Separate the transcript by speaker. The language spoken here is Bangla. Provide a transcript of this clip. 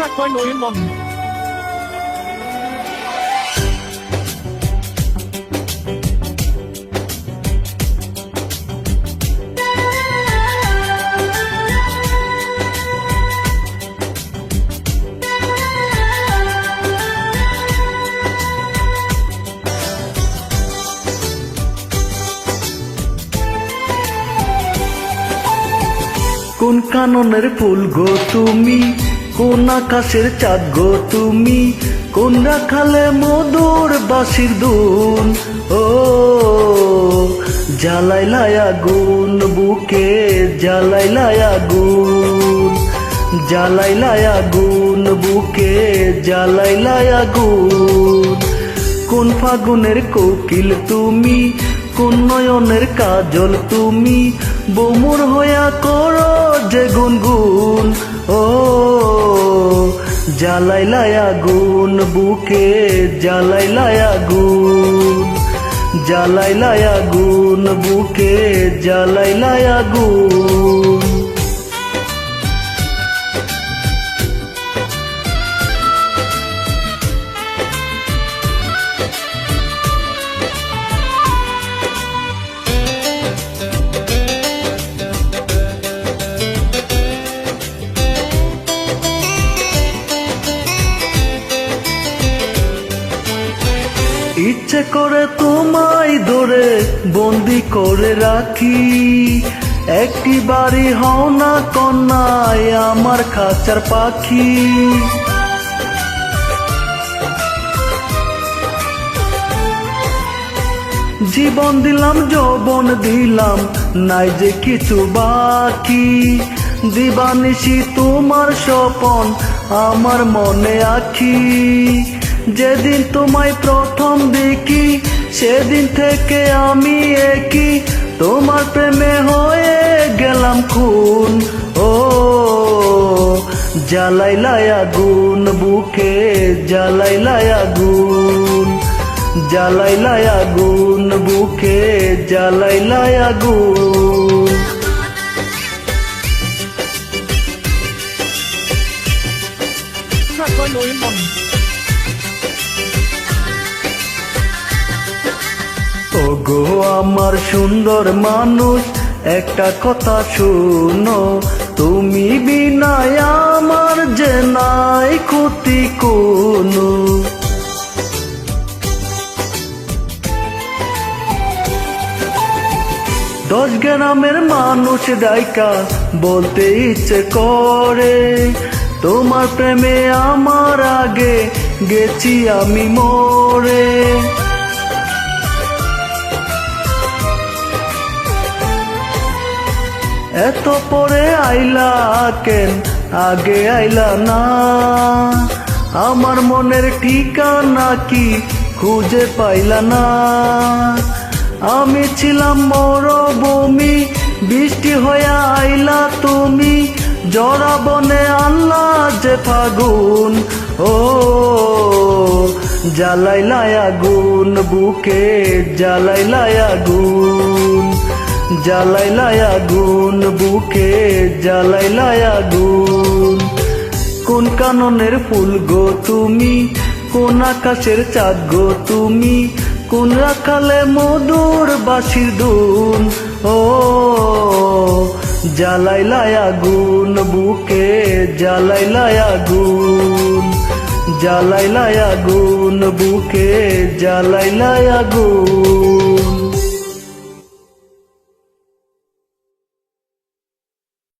Speaker 1: Track by Noyan Mon.
Speaker 2: কোন কাননের ফুল গো তুমি, কোন আকাশের চাঁদ গো তুমি, কোন রাখালে মধুর বাঁশির ধুন। ও জ্বালাইলাই আগুন বুকে, জ্বালাইলাই আগুন, জ্বালাইলাই আগুন বুকে, জ্বালাইলাই আগুন। কোন ফাগুনের কোকিল তুমি, কোন নয়নের কাজল তুমি, বমুর হইয়া করো যে গুনগুন। ও জ্বালাইলাই আগুন বুকে, জ্বালাইলাই আগুন, জ্বালাইলাই আগুন বুকে, জ্বালাইলাই আগুন। ইচ্ছে করে তোমায় ধরে বন্দি করে রাখি, একটি বাড়ি হও না কন্যায় আমার খাঁচার পাখি। জীবন দিলাম যৌবন দিলাম, নাই যে কিছু বাকি। দিবানিশি তোমার স্বপন আমার মনে আঁকি, যেদিন তোমায় প্রথম দেখি সেদিন থেকে আমি একই, তোমার প্রেমে হয়ে গেলাম খুন। ও জ্বালাইলাই আগুন বুকে, জ্বালাইলাই আগুন, জ্বালাইলাই আগুন বুকে, জ্বালাইলাই আগুন।
Speaker 1: Track by Noyan Mon.
Speaker 2: ওগো আমার সুন্দর মানুষ, একটা কথা শুনো, তুমি বিনায় আমার যে নাই ক্ষতি কোনো। 10 গ্রামের মানুষ ডাইকা বলতে ইচ্ছে করে, তোমার প্রেমে আমার আগে গেছি আমি মরে। এত পরে আইলা কেন, আগে আইলা না, আমার মনের ঠিকানা কি খুঁজে পাইলা না। আমি ছিলাম মরুভূমি, বৃষ্টি হইয়া আইলা তুমি, জরা বনে আল্লাহ যে ফাগুন। ও জ্বালাইলাই আগুন বুকে, জ্বালাইলাই আগুন, জ্বালাইলাই আগুন বুকে, জ্বালাইলাই আগুন। কোন কাননের ফুল গো তুমি, কোন আকাশের চাঁদ গো তুমি, কোন রাখালে মধুর বাঁশির ধুন। ও জ্বালাইলাই আগুন বুকে, জ্বালাইলাই আগুন, জ্বালাইলাই আগুন বুকে, জ্বালাইলাই আগুন।